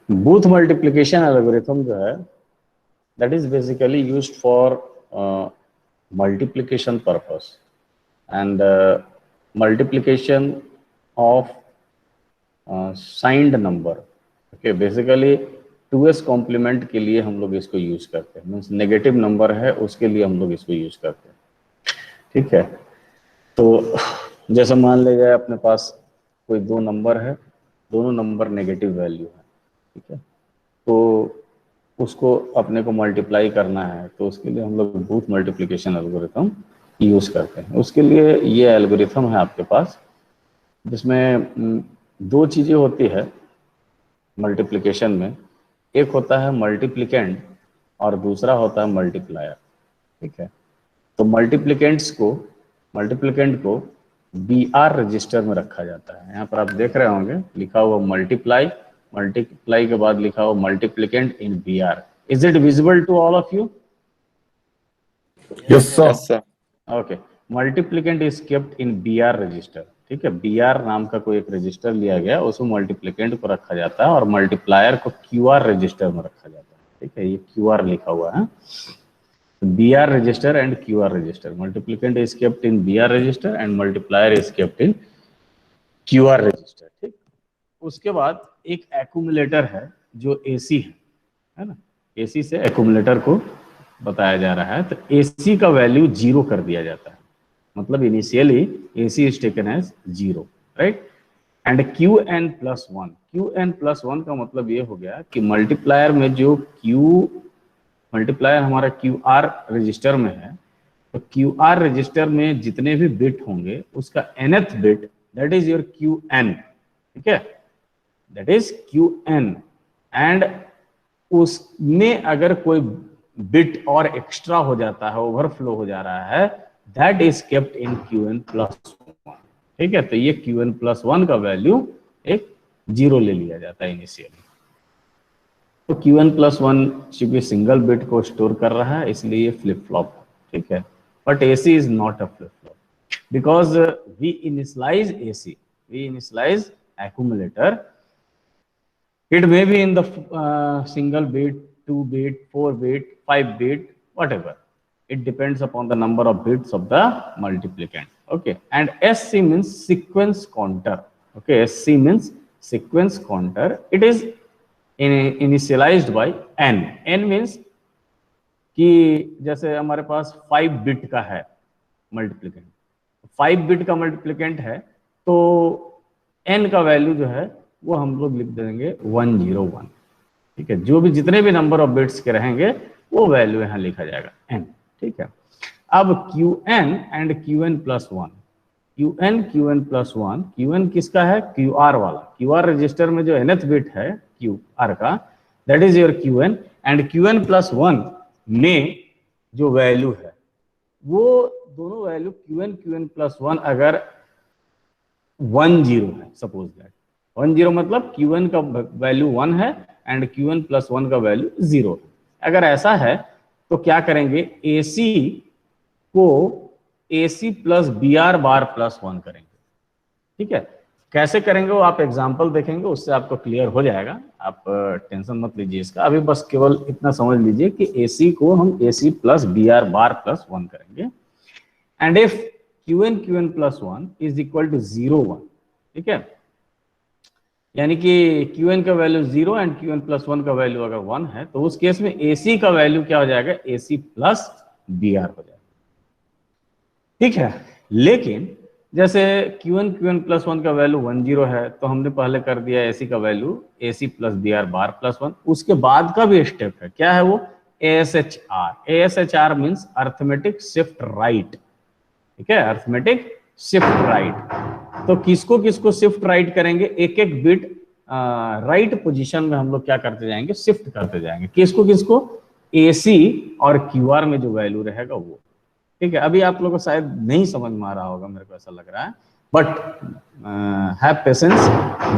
Booth multiplication algorithm जो है that is basically used for multiplication purpose and multiplication of signed number. Okay, basically 2s complement के लिए हम लोग इसको यूज करते हैं, मीन्स नेगेटिव नंबर है उसके लिए हम लोग इसको यूज करते हैं। ठीक है, तो जैसे मान लीजिए अपने पास कोई दो नंबर है, दोनों नंबर नेगेटिव वैल्यू है, ठीक है, तो उसको अपने को मल्टीप्लाई करना है, तो उसके लिए हम लोग बूथ मल्टीप्लिकेशन एल्गोरिथम यूज करते हैं। उसके लिए ये एल्गोरिथम है आपके पास, जिसमें दो चीजें होती है मल्टीप्लिकेशन में। एक होता है मल्टीप्लिकेंट और दूसरा होता है मल्टीप्लायर। ठीक है, तो मल्टीप्लिकेंट को BR रजिस्टर में रखा जाता है। यहाँ पर आप देख रहे होंगे लिखा हुआ मल्टीप्लाई के बाद लिखा हुआ multiplicand in BR। Is it visible to all of you? Yes sir. Okay, multiplicand is kept in BR register. ठीक है, BR नाम का कोई एक रजिस्टर लिया गया, उसमें मल्टीप्लिकेंट को रखा जाता है और मल्टीप्लायर को QR रजिस्टर में रखा जाता है। ठीक है, ये QR लिखा हुआ है, BR register and QR register. Multiplicand is kept in BR register and multiplier is kept in QR register. ठीक, उसके बाद एक एक्यूमुलेटर है जो AC है ना, AC से एक्यूमुलेटर को बताया जा रहा है। तो AC का वैल्यू 0 कर दिया जाता है, मतलब initially AC is taken as 0, right. And QN+1 का मतलब ये हो गया कि मल्टीप्लायर में जो मल्टीप्लायर हमारा QR रजिस्टर में है, तो QR रजिस्टर में जितने भी बिट होंगे उसका nth bit that is your QN। ठीक है, दैट इज QN, एंड उसमें अगर कोई बिट और एक्स्ट्रा हो जाता है, ओवरफ्लो हो जा रहा है, that is kept in QN+1। ठीक है, तो ये QN+1 का वैल्यू एक 0 ले लिया जाता है इनिशियली। तो QN+1 चूंकि सिंगल बिट को स्टोर कर रहा है इसलिए ये फ्लिप फ्लॉप। ठीक है, but AC is not a flip flop because we initialize AC, we initialize accumulator. It may be in the single bit, 2 bit, 4 bit, 5 bit, whatever. It depends upon the number of bits of the multiplicand. Okay, and SC means sequence counter. Okay, SC means sequence counter. It is initialized by n। n मीन्स कि जैसे हमारे पास 5 bit का है multiplicand, 5 bit का multiplicand है, तो n का वैल्यू जो है वो हम लोग लिख देंगे 101। ठीक है, जो भी जितने भी नंबर ऑफ बिट्स के रहेंगे वो वैल्यू यहाँ लिखा जाएगा n। ठीक है, अब QN एंड QN+1, QN किसका है? QR वाला। QR रजिस्टर में जो nth बिट है QR का, that is your QN, and QN+1 में जो वैल्यू है वो दोनों वैल्यू QN+1 अगर 10 है, सपोज दैट 10 मतलब QN का वैल्यू 1 है एंड QN+1 का वैल्यू 0 है। अगर ऐसा है तो क्या करेंगे, AC को AC + BR+1 करेंगे। ठीक है, कैसे करेंगे वो आप एग्जाम्पल देखेंगे, उससे आपको क्लियर हो जाएगा, आप टेंशन मत लीजिए इसका। अभी बस केवल इतना समझ लीजिए कि AC को हम AC + BR+1 करेंगे, and if QN+1 is equal to 0 1। ठीक है, यानी कि QN का वैल्यू 0 एंड QN+1 का वैल्यू अगर 1 है, तो उस केस में AC का वैल्यू क्या हो जाएगा, AC + BR हो जाएगा। ठीक है, लेकिन जैसे QN+1 का वैल्यू 10 है, तो हमने पहले कर दिया AC का वैल्यू AC + BR+1। उसके बाद का भी स्टेप है, क्या है वो, ASHR। ASHR means arithmetic shift right. ठीक है, अर्थमेटिक शिफ्ट राइट। तो किसको किसको शिफ्ट राइट करेंगे, एक एक बिट राइट पोजीशन में हम लोग क्या करते जाएंगे, शिफ्ट करते जाएंगे। किसको किसको, AC और QR में जो वैल्यू रहेगा वो। ठीक है, अभी आप लोगों को शायद नहीं समझ में आ रहा होगा, मेरे को ऐसा लग रहा है, बट हैव पेशेंस,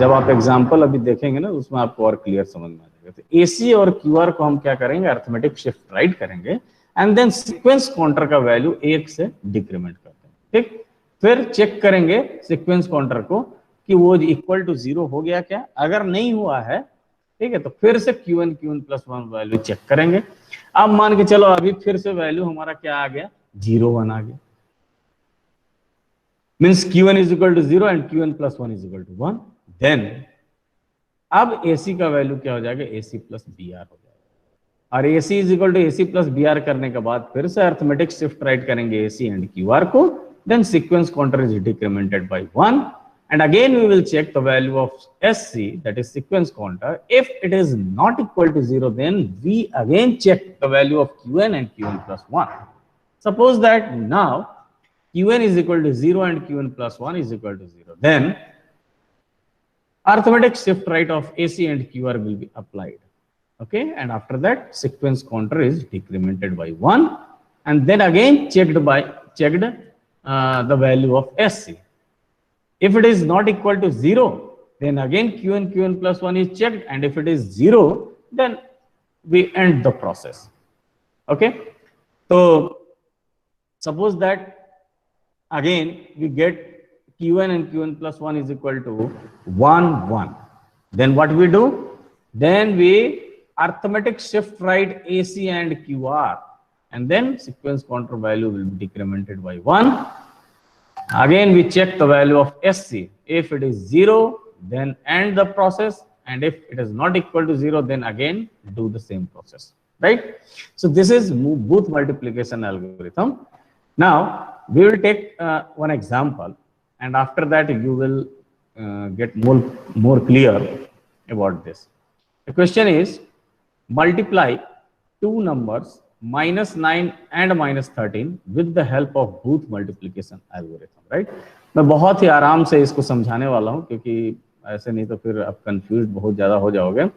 जब आप एग्जांपल अभी देखेंगे ना उसमें आपको और क्लियर समझ में आ जाएगा। तो AC और QR को हम क्या करेंगे, अर्थमेटिक शिफ्ट राइट करेंगे, एंड देन सीक्वेंस काउंटर का वैल्यू 1 से डिक्रीमेंट करते हैं। ठीक, फिर चेक करेंगे सीक्वेंस काउंटर को कि वो इक्वल टू 0 हो गया क्या। अगर नहीं हुआ है ठीक है। तो फिर से Q1 प्लस 1 वैल्यू चेक करेंगे। अब मान के चलो अभी फिर से वैल्यू हमारा क्या आ गया, 0 1 आ गया, means Q1 is equal to 0 and Q1 plus 1 is equal to 1। Then अब AC का वैल्यू क्या हो जाएगा, AC प्लस BR हो जाएगा। और AC is equal to AC plus BR करने के बाद फिर से अर्थमेटिक शिफ्ट राइट करेंगे AC एंड QR को, then sequence counter is decremented by 1 and again we will check the value of SC, that is sequence counter. If it is not equal to 0, then we again check the value of Qn and Qn plus 1. Suppose that now Qn is equal to 0 and Qn plus 1 is equal to 0, then arithmetic shift right of AC and QR will be applied. Okay, and after that sequence counter is decremented by 1 and then again checked the value of SC. If it is not equal to 0, then again Qn plus 1 is checked, and if it is 0, then we end the process. Okay, so suppose that again we get Qn and Qn plus 1 is equal to 1 1, then what we do, then we arithmetic shift right AC and QR, and then sequence counter value will be decremented by 1. Again we check the value of SC. If it is 0, then end the process, and if it is not equal to 0, then again do the same process, right? So this is Booth multiplication algorithm. Now we will take one example, and after that you will get more clear about this. The question is, multiply two numbers -9 and -13 with the help of Booth multiplication algorithm, right? मैं बहुत ही आराम से इसको समझाने वाला हूं, क्योंकि ऐसे नहीं तो फिर आप कंफ्यूज बहुत ज्यादा हो जाओगे।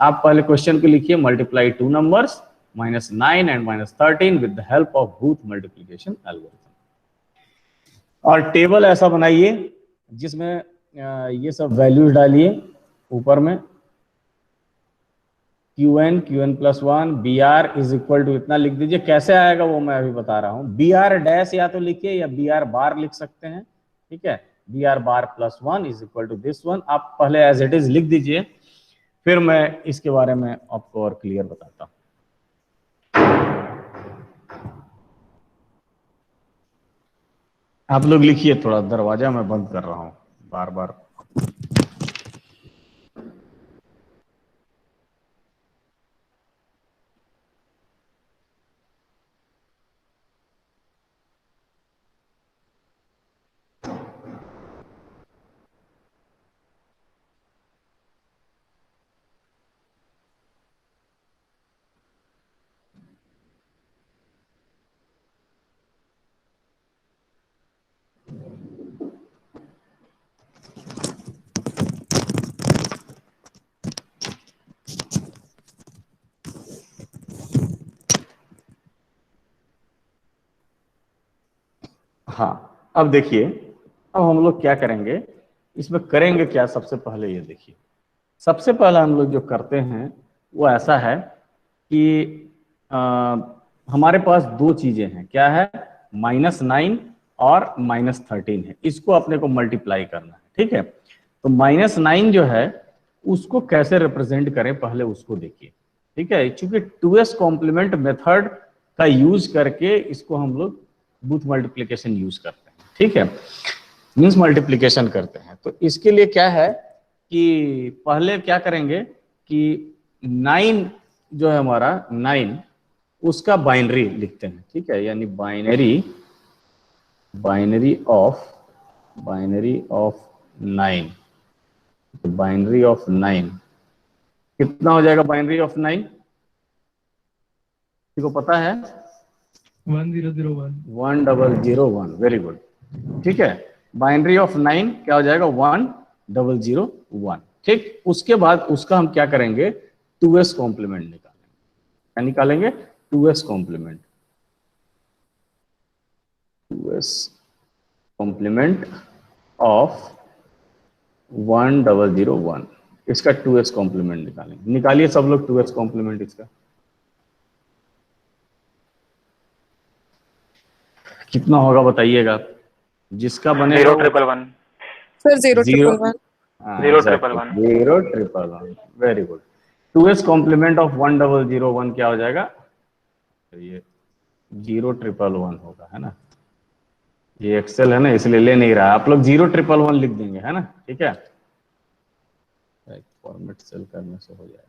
आप पहले क्वेश्चन को लिखिए, multiply two numbers -9 and -13 with the help of booth multiplication algorithm, और टेबल ऐसा बनाइए जिसमें ये सब वैल्यूज डालिए ऊपर में, Qn plus 1, BR is equal to इतना लिख दीजिए। कैसे आएगा वो मैं अभी बता रहा हूँ। BR डैश या तो लिखिए या BR बार लिख सकते हैं, ठीक है। BR bar plus 1 is equal to this one, आप पहले एज इट इज लिख दीजिए, फिर मैं इसके बारे में आपको और क्लियर बताता हूँ। आप लोग लिखिए, थोड़ा दरवाजा मैं बंद कर रहा हूँ बार बार। हाँ, अब देखिए, अब हम लोग क्या करेंगे, इसमें करेंगे क्या, सबसे पहले ये देखिए, सबसे पहले हम लोग जो करते हैं वो ऐसा है कि हमारे पास दो चीजें हैं, क्या है, -9 और -13 है, इसको अपने को मल्टीप्लाई करना है, ठीक है। तो -9 जो है उसको कैसे रिप्रेजेंट करें, पहले उसको देखिए, ठीक है। चूंकि 2s कॉम्प्लीमेंट मेथड का यूज करके इसको हम लोग बूथ मल्टीप्लिकेशन यूज करते हैं, ठीक है, मीन्स मल्टीप्लिकेशन करते हैं। तो इसके लिए क्या है कि पहले क्या करेंगे कि 9 जो है हमारा 9, उसका बाइनरी लिखते हैं, ठीक है, यानी बाइनरी ऑफ 9, बाइनरी ऑफ 9 कितना हो जाएगा, बाइनरी ऑफ 9 किसी को पता है, 1001, वेरी गुड, ठीक है। बाइनरी ऑफ 9 क्या हो जाएगा, 1001, ठीक। उसके बाद उसका हम क्या करेंगे, 2s कॉम्प्लीमेंट निकालेंगे, क्या निकालेंगे, 2s complement, 2s complement of 1001, इसका 2s कॉम्प्लीमेंट निकालेंगे। निकालिए सब लोग 2s कॉम्प्लीमेंट इसका, कितना होगा बताइएगा, जिसका बने 011 sir 011 011 011, very good. 2s complement of 1001 क्या हो जाएगा, ये 011 होगा, है ना। ये एक्सेल है ना इसलिए ले नहीं रहा, आप लोग 011 लिख देंगे, है ना, ठीक है। फॉर्मेट सेल करने से हो जाएगा।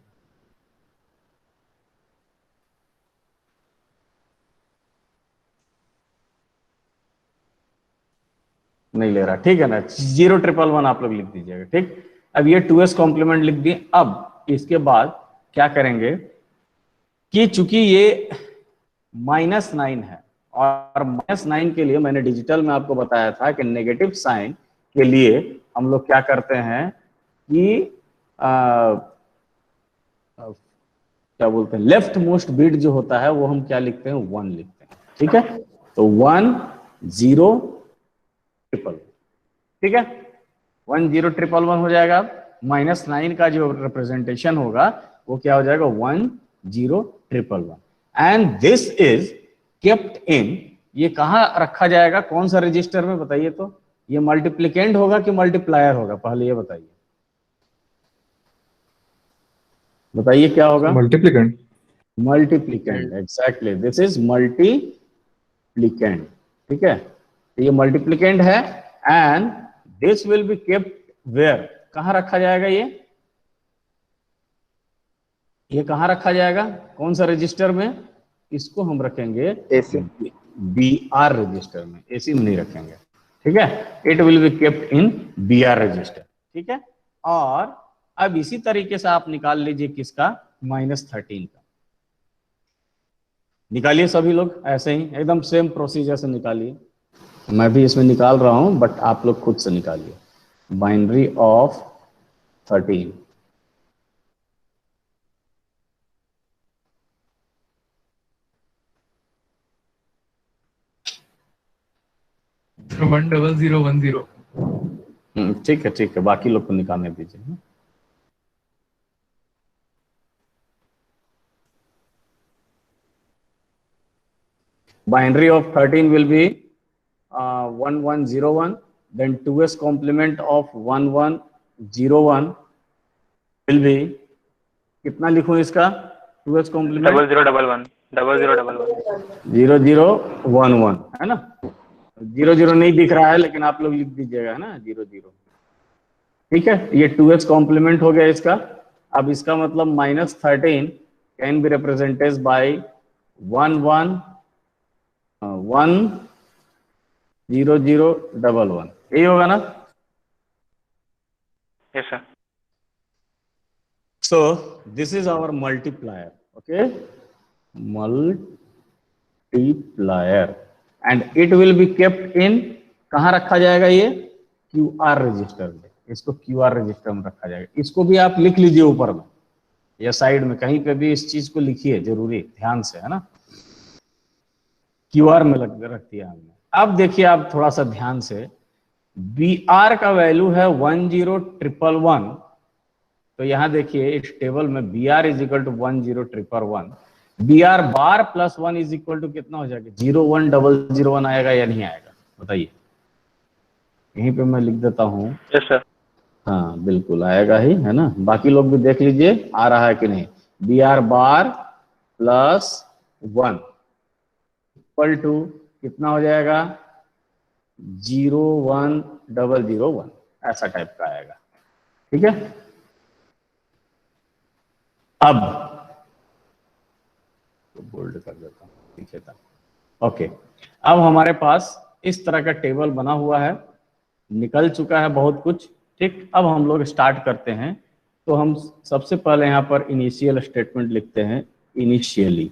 नहीं ले रहा, ठीक है ना, 011 आप लोग लिख दीजिएगा, ठीक। अब ये 2s कॉम्प्लीमेंट लिख दिए। अब इसके बाद क्या करेंगे कि चूंकि ये -9 है, और -9 के लिए मैंने डिजिटल में आपको बताया था कि नेगेटिव साइन के लिए हम लोग क्या करते हैं कि क्या बोलते हैं, लेफ्ट मोस्ट बिट जो होता है वो हम क्या लिखते हैं, 1 लिखते हैं, ठीक है। तो 1 0 ट्रिपल, ठीक है, 1 0 ट्रिपल 1 हो जाएगा। -9 का जो रिप्रेजेंटेशन होगा वो क्या हो जाएगा, 1 0 triple 1। And this is kept इन, ये कहाँ रखा जाएगा, कौन सा रजिस्टर में बताइए तो। ये मल्टीप्लिकेंड होगा कि मल्टीप्लायर होगा, पहले ये बताइए, बताइए क्या होगा। Multiplicand. Multiplicand, exactly, this is multiplicand, ठीक है। तो ये मल्टीप्लिकेंड है and this will be kept where, कहां रखा जाएगा ये कहां रखा जाएगा, कौन सा रजिस्टर में, इसको हम रखेंगे एसी BR रजिस्टर में, एसी में नहीं रखेंगे, ठीक है। It will be kept in BR register, ठीक है। और अब इसी तरीके से आप निकाल लीजिए किसका, -13 का निकालिए सभी लोग, ऐसे ही एकदम सेम प्रोसीजर से निकालिए। मैं भी इसमें निकाल रहा हूं बट आप लोग खुद से निकालिए। Binary of 13, 10010। ठीक है, बाकी लोग को निकालने दीजिए। Binary of 13 will be 1101, then 2s complement of 1101 will be, कितना लिखूं इसका 2s complement, 0011 0011, है ना। 00 नहीं दिख रहा है लेकिन आप लोग लिख दीजिएगा, है ना, 00, ठीक है। ये 2s कॉम्प्लीमेंट हो गया इसका। अब इसका मतलब -13 कैन बी रिप्रेजेंटेड बाय 11100011, यही होगा ना। Yes sir. So this is our multiplier, okay, multiplier, and it will be kept in, कहाँ रखा जाएगा ये, QR रजिस्टर में, इसको QR रजिस्टर में रखा जाएगा। इसको भी आप लिख लीजिए ऊपर में या साइड में, कहीं पे भी इस चीज को लिखिए, जरूरी ध्यान से, है ना। QR में रख दिया हमने। अब देखिए आप थोड़ा सा ध्यान से, BR का वैल्यू है 10111, तो यहां देखिए इस टेबल में BR is equal to 10111, BR bar plus 1 is equal to कितना हो जाएगा, 01001 आएगा या नहीं आएगा, बताइए। यहीं पे मैं लिख देता हूं, यस सर। हाँ बिल्कुल आएगा ही, है ना। बाकी लोग भी देख लीजिए आ रहा है कि नहीं। BR bar plus 1 equal to कितना हो जाएगा, 01001, ऐसा टाइप का आएगा, ठीक है। अब तो बोल्ड कर देता हूं, लिखे था, ओके। अब हमारे पास इस तरह का टेबल बना हुआ है, निकल चुका है बहुत कुछ, ठीक। अब हम लोग स्टार्ट करते हैं। तो हम सबसे पहले यहाँ पर इनिशियल स्टेटमेंट लिखते हैं, इनिशियली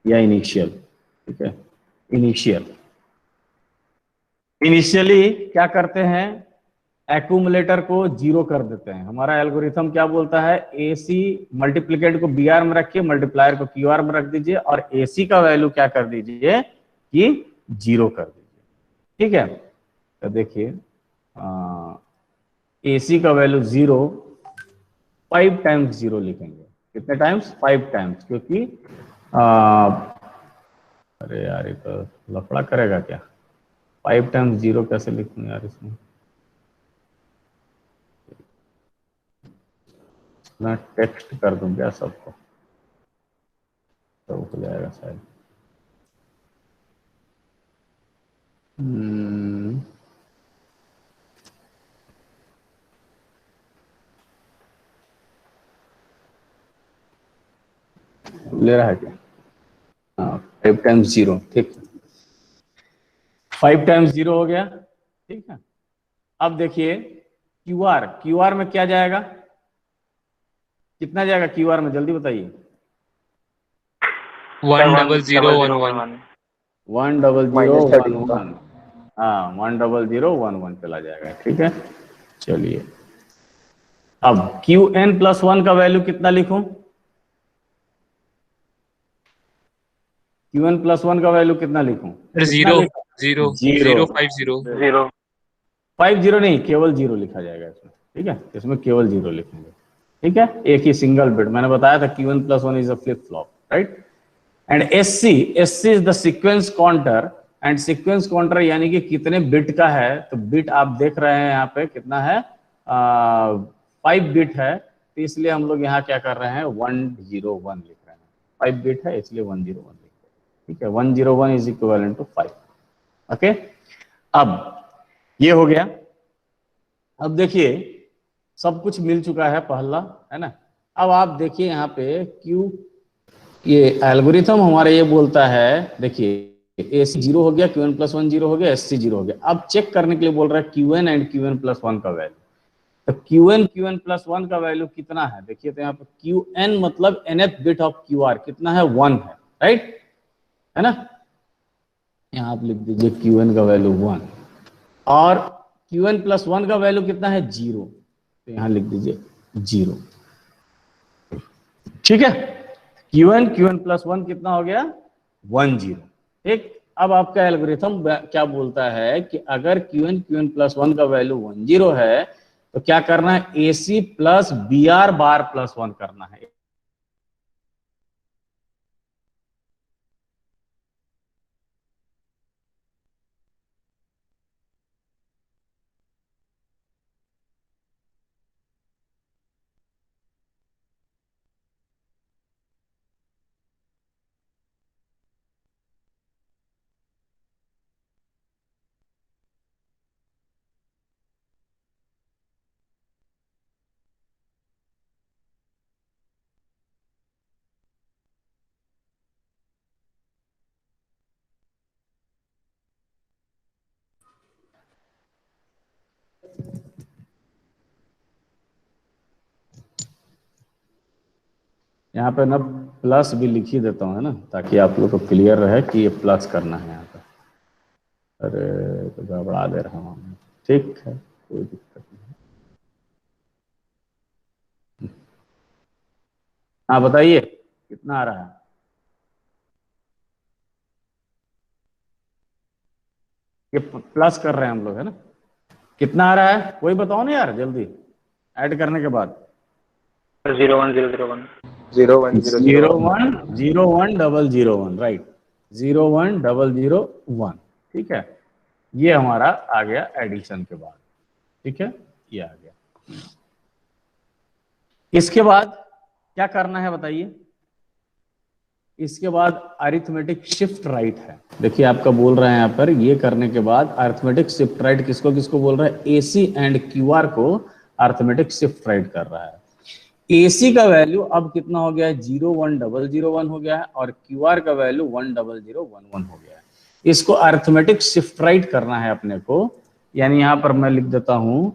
या इनिशियल, ठीक है। इनिशियली क्या करते हैं, एक्यूमुलेटर को 0 कर देते हैं। हमारा एल्गोरिथम क्या बोलता है, AC मल्टीप्लिकेंड को BR में रखिए, मल्टीप्लायर को QR में रख दीजिए, और AC का वैल्यू क्या कर दीजिए कि 0 कर दीजिए, ठीक है। तो देखिए AC का वैल्यू 0, 5 टाइम्स 0 लिखेंगे, कितने टाइम्स, 5 टाइम्स, क्योंकि अरे यार ये तो लफड़ा करेगा क्या, 5 टाइम्स 0 कैसे लिखूं यार इसमें। मैं टेक्स्ट कर दूं क्या सबको, तो हो जाएगा शायद। ले रहा है क्या? हाँ, 5 टाइम्स 0, ठीक है, 5 टाइम्स 0 हो गया, ठीक है। अब देखिए क्यूआर, क्यूआर में क्या जाएगा, कितना जाएगा क्यूआर में, जल्दी बताइए। 10011 10011, हाँ 10011 चला जाएगा, ठीक है। चलिए अब Qn+1 का वैल्यू कितना लिखूं, Qn+1 का वैल्यू कितना लिखूं, कितना 0 लिखा? 0 जीरो, 0 5 0 0 5 0 नहीं, केवल 0 लिखा जाएगा इसमें, ठीक है, इसमें केवल 0 लिखेंगे, ठीक है। एक ही सिंगल बिट, मैंने बताया था Qn+1 is a flip flop, right. And SC is the sequence counter, and sequence counter यानी कि कितने बिट का है, तो बिट आप देख रहे हैं यहाँ पे कितना है, 5 बिट है, तो इसलिए हम लोग यहाँ क्या कर रहे हैं 101 लिख रहे हैं, 5 बिट है इसलिए 101 लिख रहे हैं, ठीक है। 101 इज इक्विवेलेंट टू 5, ओके। अब ये हो गया। अब देखिए सब कुछ मिल चुका है पहला, है ना। अब आप देखिए यहाँ पे क्यू, ये एल्गोरिथम हमारे ये बोलता है, देखिए AC 0 हो गया, Qn+1 0 हो गया, SC 0 हो गया। अब चेक करने के लिए बोल रहा है Qn एंड Qn+1 का वैल्यू, तो Qn+1 का वैल्यू कितना है, देखिए तो यहाँ पे Qn मतलब nth बिट ऑफ QR कितना है, 1 है, राइट, है ना। यहाँ आप लिख दीजिए Qn का वैल्यू 1, और Qn+1 का वैल्यू कितना है 0, तो यहाँ लिख दीजिए 0, ठीक है। Qn+1 कितना हो गया 1 0, ठीक। अब आपका एल्गोरिथम क्या बोलता है कि अगर Qn+1 का वैल्यू 1 0 है तो क्या करना है, AC प्लस BR+1 करना है। यहाँ पे ना प्लस भी लिख ही देता हूँ, है ना, ताकि आप लोग को क्लियर रहे कि ये प्लस करना है यहाँ पे। अरे तो गड़बड़ा दे रहा हूँ, ठीक है, कोई दिक्कत नहीं। हाँ बताइए कितना आ रहा है, ये प्लस कर रहे हैं हम लोग, है ना। कितना आ रहा है कोई बताओ ना यार जल्दी, ऐड करने के बाद। 01001 01001, राइट, 01001, ठीक है। ये हमारा आ गया एडिशन के बाद, ठीक है, ये आ गया। इसके बाद क्या करना है बताइए, इसके बाद अरिथमेटिक शिफ्ट राइट है। देखिए आपका बोल रहे हैं यहाँ पर, ये करने के बाद अरिथमेटिक शिफ्ट राइट किसको किसको बोल रहा है, AC एंड QR को अरिथमेटिक शिफ्ट राइट कर रहा है। AC का वैल्यू अब कितना हो गया है, 01001 हो गया है, और QR का वैल्यू 10011 हो गया है। इसको अरिथमेटिक शिफ्ट राइट करना है अपने को, यानी यहां पर मैं लिख देता हूं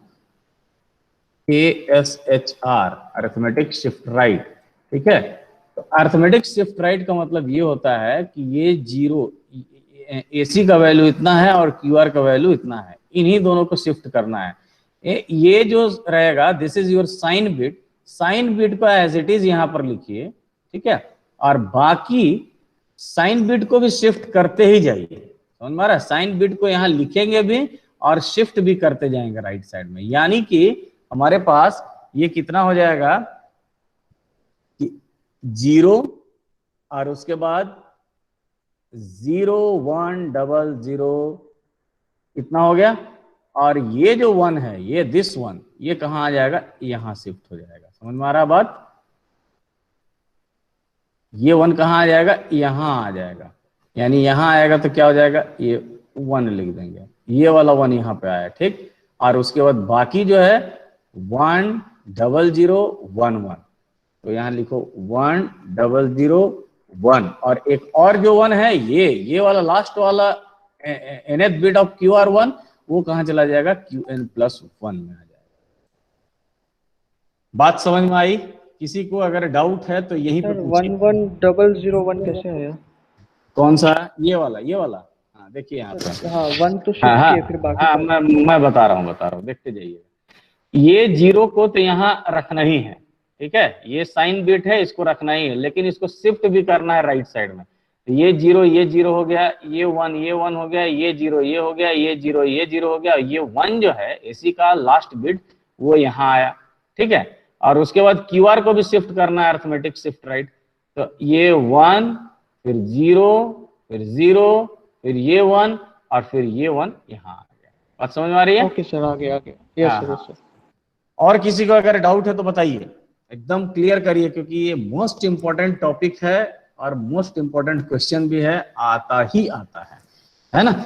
ASHR, अरिथमेटिक शिफ्ट राइट, ठीक है। तो अरिथमेटिक शिफ्ट राइट का मतलब ये होता है कि ये 0, AC का वैल्यू इतना है और QR का वैल्यू इतना है, इन्हीं दोनों को शिफ्ट करना है। ये जो रहेगा this is your sign bit, sign bit को एज इट इज यहां पर लिखिए, ठीक है, और बाकी साइन बिट को भी शिफ्ट करते ही जाइए, समझ में आ रहा है। साइन बिट को यहां लिखेंगे भी और शिफ्ट भी करते जाएंगे राइट साइड में, यानी कि हमारे पास ये कितना हो जाएगा कि 0 और उसके बाद 0100 इतना हो गया, और ये जो 1 है, ये दिस 1, ये कहां आ जाएगा, यहां शिफ्ट हो जाएगा, समझ में आ रहा है बात? ये 1 कहाँ आ जाएगा, यहाँ आ जाएगा, यानी यहाँ आएगा तो क्या हो जाएगा, ये 1 लिख देंगे, ये वाला 1 यहाँ पे आया, ठीक। और उसके बाद बाकी जो है 1 0 0 1 1, तो यहाँ लिखो 1 0 0 1, और एक और जो 1 है ये वाला लास्ट वाला nth बिट ऑफ QR1, वो कहाँ चला जाएगा, Qn प्लस 1 में आ जाएगा। बात समझ में आई? किसी को अगर डाउट है तो यही पे सर पूछिए। 11001 कैसे आया? कौन सा? ये वाला। हाँ देखिए यहाँ पे, हाँ 1 तो हाँ शिफ्ट किए, फिर बाकी हाँ, सारे। मैं बता रहा हूँ, देखते जाइए। ये 0 को तो यहाँ रखना ही है, ठीक है, ये साइन बिट है, इसको रखना ही है, लेकिन इसको शिफ्ट भी करना है राइट साइड में। तो ये 0 हो गया, ये 1 हो गया, ये 0 ये हो गया, ये 0 हो गया, ये 1 जो है इसी का लास्ट बिट वो यहाँ आया, ठीक है। और उसके बाद QR को भी शिफ्ट करना है, अर्थमेटिक शिफ्ट राइट। तो ये 1, फिर 0, फिर 0, फिर ये 1, और फिर ये 1 यहाँ आ गया। बात समझ में आ रही है? ओके सर, आ गया यस हाँ, सर, हाँ। Yes sir. और किसी को अगर डाउट है तो बताइए, एकदम क्लियर करिए, क्योंकि ये मोस्ट इंपॉर्टेंट टॉपिक है और मोस्ट इंपॉर्टेंट क्वेश्चन भी है, आता है ना।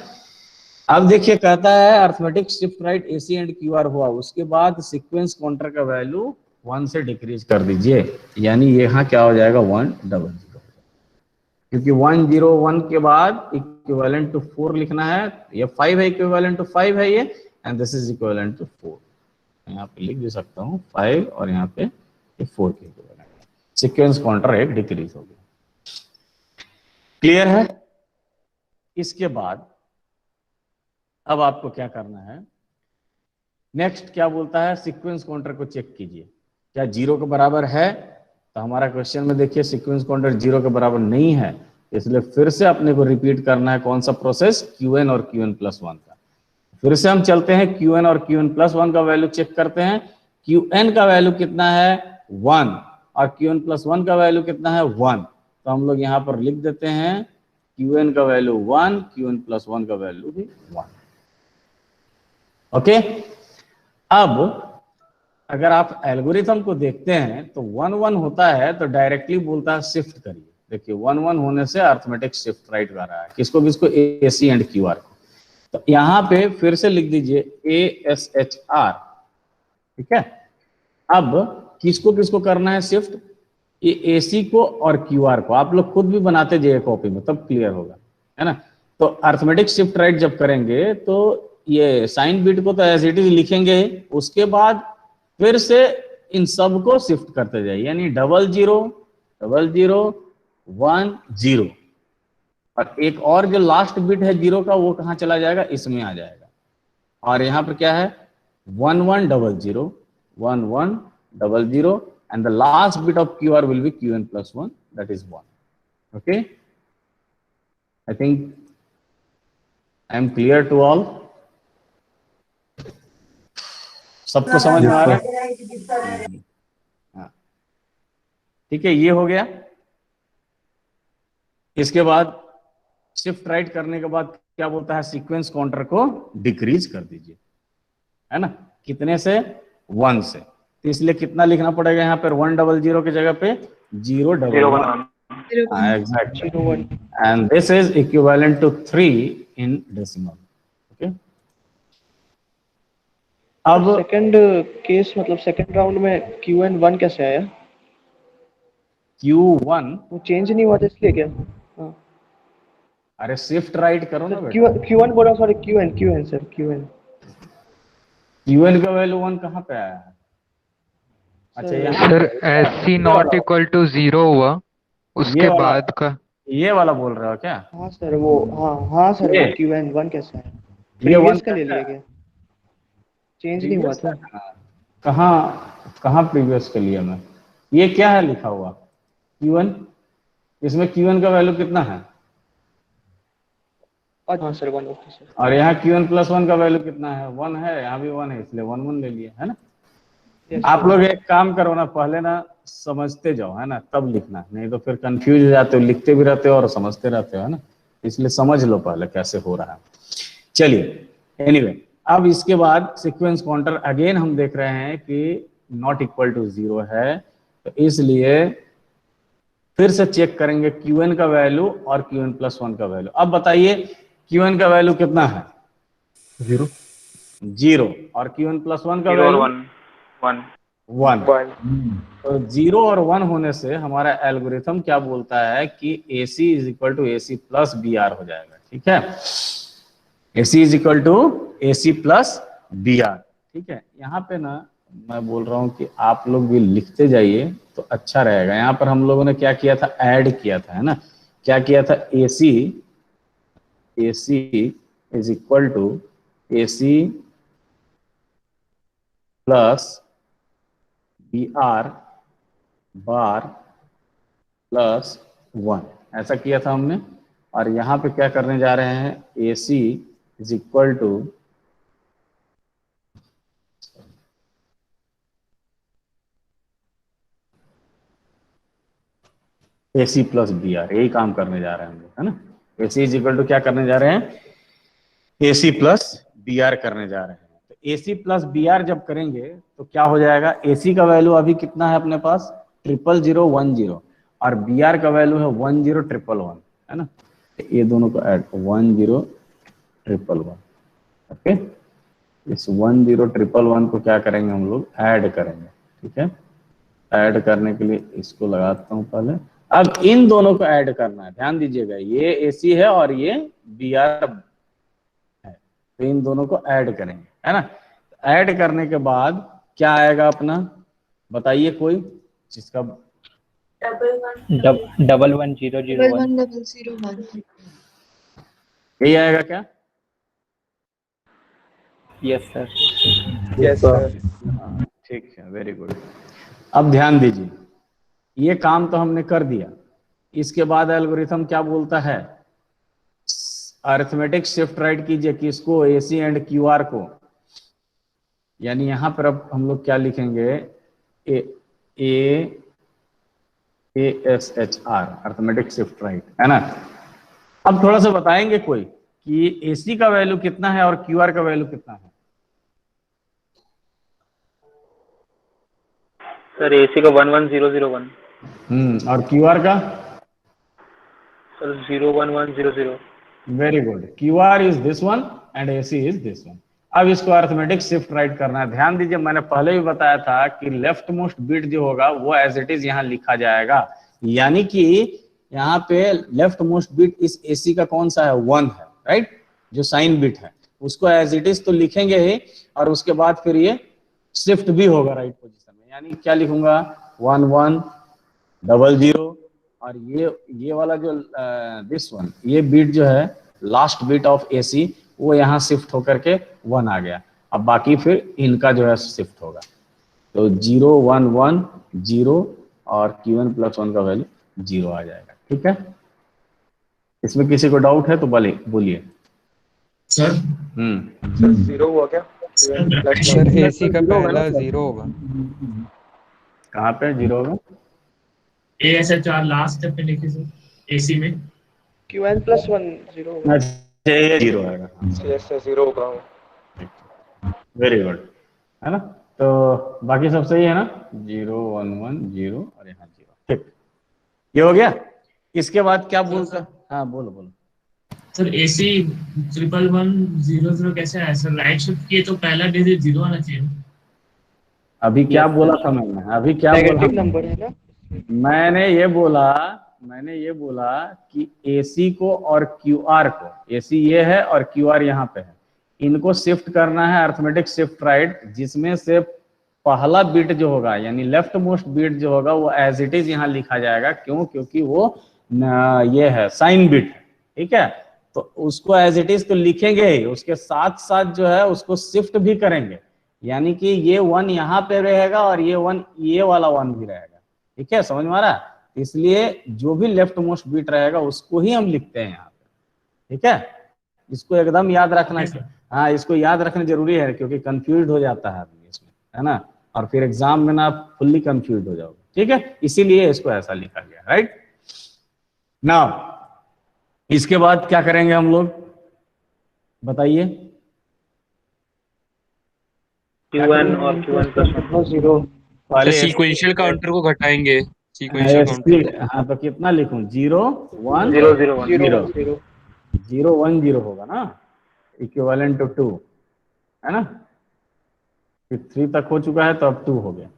अब देखिए, कहता है arithmetic shift right AC and QR हुआ, उसके बाद सीक्वेंस काउंटर का वैल्यू 1 से डिक्रीज कर दीजिए, यानी यहाँ क्या हो जाएगा, 1 0 0, क्योंकि 1 0 1 के बाद इक्विवेलेंट टू 4 लिखना है, ये 5 है, इक्विवेलेंट टू 5 है ये, and this is equivalent to 4। यहाँ पे लिख भी सकता हूँ 5, और यहाँ पे 4 के इक्विवेलेंट, सीक्वेंस काउंटर एक डिक्रीज हो गया। क्लियर है? इसके बाद अब आपको क्या करना है, नेक्स्ट क्या बोलता है, सीक्वेंस काउंटर को चेक कीजिए, क्या 0 के बराबर है। तो हमारा क्वेश्चन में देखिए सीक्वेंस काउंटर 0 के बराबर नहीं है, इसलिए फिर से अपने को रिपीट करना है कौन सा प्रोसेस, Qn और Qn प्लस 1 का। फिर से हम चलते हैं, Qn और Qn प्लस 1 का वैल्यू चेक करते हैं। Qn का वैल्यू कितना है, 1, और Qn प्लस 1 का वैल्यू कितना है, 1। तो हम लोग यहाँ पर लिख देते हैं Qn का वैल्यू 1, Qn प्लस 1 का वैल्यू भी 1। ओके, अब अगर आप एल्गोरिथम को देखते हैं तो 1 1 होता है तो डायरेक्टली बोलता है शिफ्ट करिए। देखिए 1 1 होने से अर्थमेटिक शिफ्ट राइट कर रहा है, किसको किसको, AC एंड QR को। तो यहाँ पे फिर से लिख दीजिए ASHR, ठीक है। अब किसको किसको करना है शिफ्ट, ये AC को और QR को। आप लोग खुद भी बनाते जाइए कॉपी में, तब क्लियर होगा, है ना। तो अर्थमेटिक शिफ्ट राइट जब करेंगे तो ये साइन बिट को तो एज इट इज लिखेंगे, उसके बाद फिर से इन सब को शिफ्ट करते जाइए, यानी 0 0 0 0 1 0, और एक और जो लास्ट बिट है 0 का वो कहाँ चला जाएगा, इसमें आ जाएगा। और यहाँ पर क्या है, 1 1 0 0 1 1 0 0, and the last bit of QR will be Qn plus 1, that is 1. Okay, I think I am clear to all. सबको समझ में आ रहा है? हाँ, ठीक है, ये हो गया। इसके बाद शिफ्ट राइट करने के बाद क्या बोलता है, सीक्वेंस काउंटर को डिक्रीज कर दीजिए, है ना, कितने से, 1 से। तो इसलिए कितना लिखना पड़ेगा यहाँ पर, 1 0 0 की जगह पे 0 0 1, exactly, and this is equivalent to 3 in decimal. Okay, अब सेकंड केस मतलब सेकंड राउंड में Qn 1 कैसे आया? Q1, वो चेंज नहीं हुआ था इसलिए क्या? हाँ अरे शिफ्ट राइट करो ना बेटा। Q1 बोला, सॉरी Qn सर, Qn का वैल्यू 1 कहाँ पे आया है? अच्छा यहाँ sir SC not equal to 0 हुआ, उसके बाद का ये वाला बोल रहे हो क्या? हाँ सर वो, हाँ सर वो Qn 1 कैसे आया? ये 1 का ले लिया गया, चेंज नहीं हुआ था। कहाँ प्रीवियस के लिए मैं, ये क्या है लिखा हुआ Qn, इसमें Qn का वैल्यू कितना है? हाँ सर 1, ओके सर। और यहाँ Qn प्लस 1 का वैल्यू कितना है, 1 है, यहाँ भी 1 है, इसलिए 1 1 ले लिया, है ना। आप लोग एक काम करो ना, पहले ना समझते जाओ, है ना, तब लिखना, नहीं तो फिर कंफ्यूज हो जाते हो, लिखते भी रहते हो और समझते रहते हो, है ना। इसलिए समझ लो पहले कैसे हो रहा है। चलिए एनीवे, अब इसके बाद सीक्वेंस काउंटर अगेन हम देख रहे हैं कि नॉट इक्वल टू 0 है, तो इसलिए फिर से चेक करेंगे Qn का वैल्यू और Qn+1 का वैल्यू। अब बताइए Qn का वैल्यू कितना है? 0 0। और Qn+1 का 0 और वैल्यू 1 1। 1 तो 0 और 1 होने से हमारा एल्गोरिथम क्या बोलता है कि AC is equal to AC plus BR हो जाएगा। ठीक है, AC is equal to AC plus BR। ठीक है, यहाँ पे ना मैं बोल रहा हूँ कि आप लोग भी लिखते जाइए तो अच्छा रहेगा। यहाँ पर हम लोगों ने क्या किया था, ऐड किया था, है ना। क्या किया था, AC is equal to AC plus BR bar plus 1, ऐसा किया था हमने। और यहाँ पे क्या करने जा रहे हैं, AC is equal to AC plus BR, यही काम करने जा रहे हैं हम लोग, है ना। AC इज इक्वल टू क्या करने जा रहे हैं, AC प्लस BR करने जा रहे हैं। तो AC प्लस BR जब करेंगे तो क्या हो जाएगा, AC का वैल्यू अभी कितना है अपने पास, 00010, और BR का वैल्यू है 10111, है ना। तो ये दोनों को ऐड 10111, ओके। इस 10111 को क्या करेंगे हम लोग, ऐड करेंगे। ठीक है, ऐड करने के लिए इसको लगाता हूं पहले। अब इन दोनों को ऐड करना है, ध्यान दीजिएगा, ये AC है और ये BR है, तो इन दोनों को ऐड करेंगे, है ना। ऐड करने के बाद क्या आएगा अपना, बताइए कोई जिसका 11001 यही आएगा क्या? Yes sir. Yes sir. ठीक है, वेरी गुड। अब ध्यान दीजिए, ये काम तो हमने कर दिया। इसके बाद एल्गोरिथम क्या बोलता है, अरिथमेटिक शिफ्ट राइट कीजिए किसको, AC एंड QR को। यानी यहां पर अब हम लोग क्या लिखेंगे, ASHR, अरिथमेटिक शिफ्ट राइट, है ना। अब थोड़ा सा बताएंगे कोई कि AC का वैल्यू कितना है और QR का वैल्यू कितना है। सर AC का 11001 और QR का sir 01100। Very good, QR is this one and AC is this one. अब इसको अरिथमेटिक शिफ्ट राइट करना है। ध्यान दीजिए, मैंने पहले भी बताया था कि लेफ्ट मोस्ट बिट जो होगा वो एज इट इज यहाँ लिखा जाएगा। यानी कि यहाँ पे लेफ्ट मोस्ट बिट इस AC का कौन सा है, 1 है, राइट, जो साइन बिट है उसको एज इट इज तो लिखेंगे ही, और उसके बाद फिर ये शिफ्ट भी होगा राइट पोजीशन में। यानी क्या लिखूंगा, 1100, और ये वाला जो दिस वन, ये बीट जो है लास्ट बीट ऑफ AC, वो यहाँ शिफ्ट होकर के 1 आ गया। अब बाकी फिर इनका जो है शिफ्ट होगा, तो 0110 और Qn+1 का वैल्यू 0 आ जाएगा। ठीक है, इसमें किसी को डाउट है तो बोलिए सर। सर 0 हुआ क्या? सर AC का पहला 0 होगा। कहाँ पे 0 होगा, ASHR लास्ट स्टेप पे लिखिए सर, AC में Qn+1 0 होगा। अच्छा ये 0 आएगा, यस सर 0 होगा। वेरी गुड, है ना। तो बाकी सब सही है ना, 0110 और यहाँ 0, ठीक, ये हो गया। इसके बाद क्या बोलता, हाँ बोलो। सर AC 1110 कैसे आया सर, राइट शिफ्ट किए तो पहला डिजिट 0 आना चाहिए। अभी क्या बोला था मैंने, अभी क्या नेगेटिव बोला, नंबर है ना। मैंने ये बोला कि AC को और QR को, AC ये है और QR यहाँ पे है, इनको शिफ्ट करना है अरिथमेटिक शिफ्ट राइट, जिसमें से पहला बिट जो होगा यानी लेफ्ट मोस्ट बिट जो होगा वो एज इट इज यहाँ लिखा जाएगा। क्यों, क्योंकि वो ये है साइन बिट है, ठीक है। तो उसको एज इट इज तो लिखेंगे ही, उसके साथ साथ जो है उसको शिफ्ट भी करेंगे, यानी कि ये 1 यहाँ पे रहेगा और ये 1, ये वाला 1 भी रहेगा। ठीक है, समझ में आ रहा है। इसलिए जो भी लेफ्ट मोस्ट बिट रहेगा उसको ही हम लिखते हैं यहाँ पे। ठीक है, इसको एकदम याद रखना है। हाँ, इसको याद रखना जरूरी है क्योंकि कंफ्यूज हो जाता है आदमी इसमें, है ना, और फिर एग्जाम में ना आप फुल्ली कंफ्यूज हो जाओगे। ठीक है, इसीलिए इसको ऐसा लिखा गया, राइट। नाउ इसके बाद क्या करेंगे हम लोग, बताइए। QN और QN प्लस 1 0 पहले सीक्वेंशियल काउंटर को घटाएंगे, सीक्वेंशियल काउंटर। हाँ तो कितना लिखूं? 0 1 0 0 1 0 0 0 0 1 0 होगा ना, इक्विवेलेंट टू 2, है ना? फिर 3 तक हो चुका है तो अब 2 हो गया।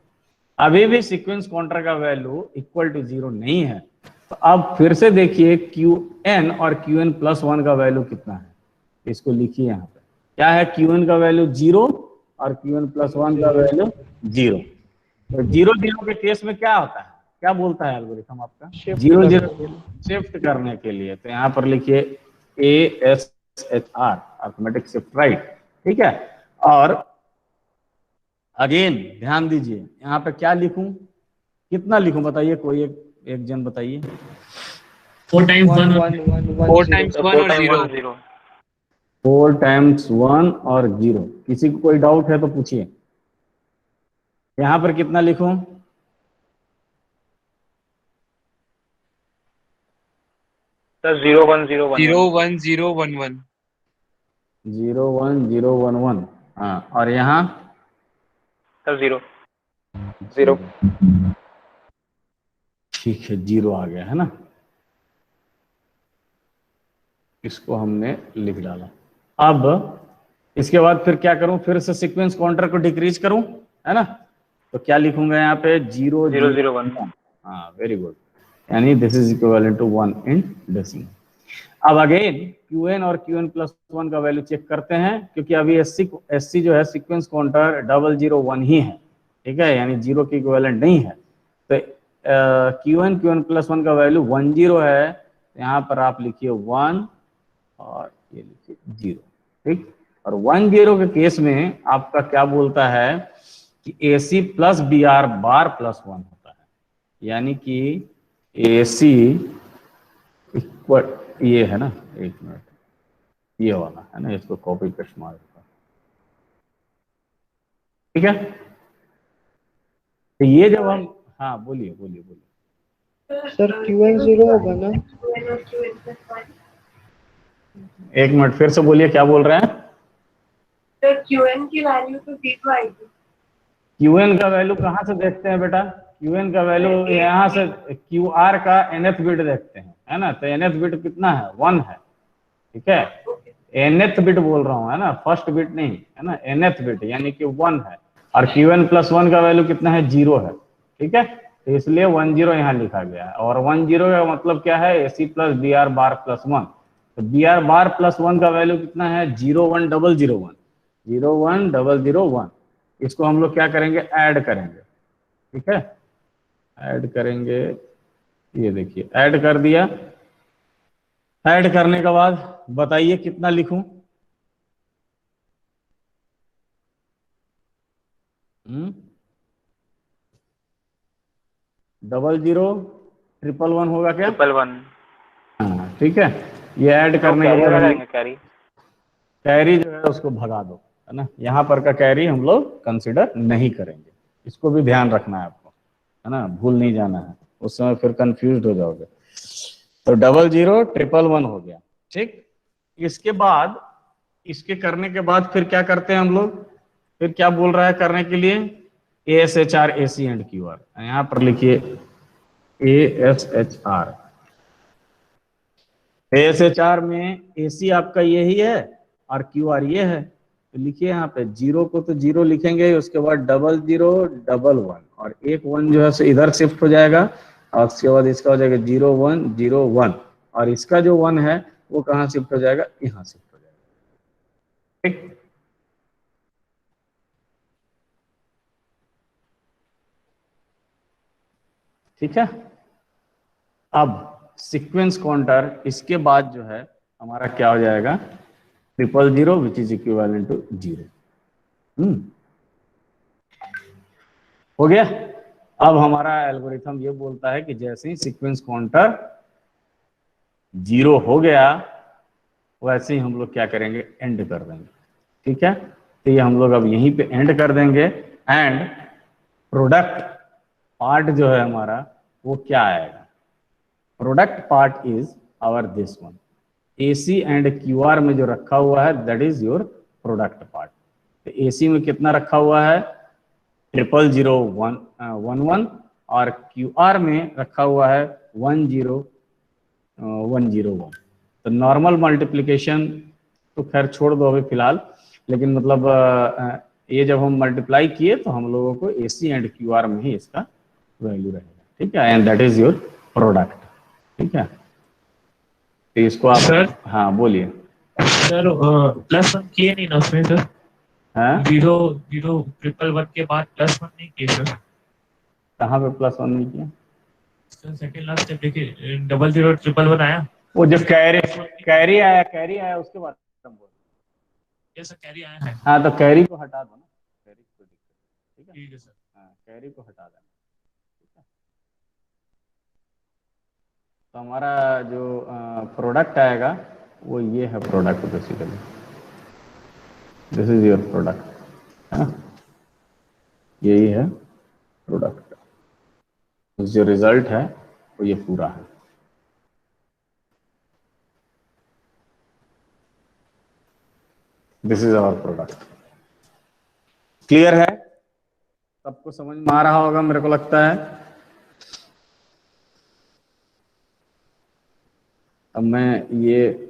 अभी भी सीक्वेंस काउंटर का वैल्यू इक्वल टू 0 नहीं है, तो अब फिर से देखिए QN और QN प्लस 1 का वैल्यू कितना है, इसको लिखिए यहाँ पे। क्या है? QN का वैल्यू 0 और QN प्लस 1 का वैल्यू 0। तो 0 0 के केस में क्या होता है, क्या बोलता है एल्गोरिथम आपका? Shift 0 करने 0 के लिए। शिफ्ट करने के लिए, तो यहाँ पर लिखिए ASHR, अर्थमेटिक शिफ्ट राइट, ठीक है। और अगेन ध्यान दीजिए, यहाँ पे क्या लिखूं, कितना लिखूं बताइए, कोई एक जन बताइए। 4 टाइम्स 1 1 और 1 1 1 4 0 टाइम्स 1 4 और टाइम 0। 1 0 4 टाइम्स 1 और 0। किसी को कोई डाउट है तो पूछिए। यहाँ पर कितना लिखूं? सर 0 1 0 1 0 1 1 0 1 1। 0 1 0 1 1। हाँ, और यहाँ सर 0 0 ठीक है, 0 आ गया है ना, इसको हमने लिख डाला। अब इसके बाद फिर क्या करूं? फिर से सीक्वेंस काउंटर को डिक्रीज करूं, है ना? तो क्या लिखूंगा यहाँ पे? 0 0 0 0 1 1। हाँ, वेरी गुड, यानी this is equivalent to 1 in decimal. अब अगेन QN और QN प्लस 1 का वैल्यू चेक करते हैं, क्योंकि अभी SC जो है सीक्वेंस काउंटर 001 ही है, ठीक है, यानी 0 के इक्विवेलेंट नहीं है। तो QN प्लस 1 का वैल्यू 10 है, तो यहाँ पर आप लिखिए 1 और ये लिखिए 0, ठीक। और 10 के केस में आपका क्या बोलता है कि AC plus BR bar plus 1 होता है, यानी कि AC इक्वल, ये है ना, एक मिनट, ये वाला है ना, इसको कॉपी पेस्ट मार देता हूं, ठीक है। तो ये जब हम, हाँ बोलिए बोलिए बोलिए। सर QN 0 होगा ना? एक मिनट, फिर से बोलिए, क्या बोल रहे हैं? तो QN की वैल्यू तो 0 आएगी। QN का वैल्यू कहाँ से देखते हैं बेटा? QN का वैल्यू यहाँ से QR का nth बिट देखते हैं, है ना? तो nth बिट कितना है? 1 है, ठीक है। nth बिट बोल रहा हूँ, है ना, फर्स्ट बिट नहीं, है ना, nth बिट यानी कि 1 है। और QN प्लस 1 का वैल्यू कितना है? 0 है, ठीक है। तो इसलिए 10 यहाँ लिखा गया है। और 10 का मतलब क्या है? AC plus BR bar plus 1। तो BR बार प्लस 1 का वैल्यू कितना है? 01001, 01001। इसको हम लोग क्या करेंगे? ऐड करेंगे, ठीक है, ऐड करेंगे। ये देखिए ऐड कर दिया। ऐड करने के बाद बताइए कितना लिखूं? हम्म, 00 111 होगा क्या? 1 1 हाँ, ठीक है। ये ऐड तो करने के कैरी बाद हम लगाएंगे कैरी। कैरी जो है उसको भगा दो, है ना। यहाँ पर का कैरी हम लोग कंसिडर नहीं करेंगे, इसको भी ध्यान रखना है आपको, है ना, भूल नहीं जाना है, उस समय फिर कंफ्यूज हो जाओगे। तो 00 111 हो गया, ठीक। इसके बाद, इसके करने के बाद फिर क्या करते हैं हम लोग? फिर क्या बोल रहा है करने के लिए? ASHR AC एंड QR, यहाँ पर लिखिए ASHR। ASHR में AC आपका यही है और QR ये है, तो लिखिए यहाँ पे 0 को तो 0 लिखेंगे, उसके बाद 00 11 और एक 1 जो है सो इधर शिफ्ट हो जाएगा, और उसके बाद इसका हो जाएगा 0101, और इसका जो 1 है वो कहाँ शिफ्ट हो जाएगा? यहाँ शिफ्ट हो जाएगा, ठीक। ठीक है। अब सीक्वेंस काउंटर इसके बाद जो है हमारा क्या हो जाएगा? 000 विच इज इक्विवेलेंट टू 0। हो गया। अब हमारा एल्गोरिथम ये बोलता है कि जैसे ही सीक्वेंस काउंटर 0 हो गया, वैसे ही हम लोग क्या करेंगे? एंड कर देंगे, ठीक है। तो ये हम लोग अब यहीं पे एंड कर देंगे, एंड प्रोडक्ट पार्ट जो है हमारा वो क्या आएगा? Product part is our this one, AC and QR में जो रखा हुआ है that is your product part. तो एसी में कितना रखा हुआ है 000111 और क्यू आर में रखा हुआ है 10101। तो नॉर्मल मल्टीप्लिकेशन तो खैर छोड़ दो अभी फिलहाल, लेकिन मतलब ये जब हम मल्टीप्लाई किए तो हम लोगों को एसी एंड क्यू आर में ही इसका वैल्यू रहेगा, ठीक है, and that is your product, ठीक है। तो इसको आप सर? हाँ बोलिए। सर +1 किए नहीं ना उसमें सर? हाँ 00111 के बाद +1 नहीं किए सर? कहाँ पे +1 नहीं किया? सर सेकंड लास्ट स्टेप देखिए 00111 आया। वो जो कैरी आया उसके बाद हम बोल। यस सर कैरी आया है। हाँ तो कैरी को हटा दो ना, कैरी को दिक्कत, ठीक है। ठीक है सर। हाँ कैरी को हटा देना, ठीक है। तो हमारा जो प्रोडक्ट आएगा वो ये है product, basically this is your product, है ना, यही है प्रोडक्ट। जो रिजल्ट है वो ये पूरा है। This is our product. Clear है? सबको समझ में आ रहा होगा मेरे को लगता है। अब मैं ये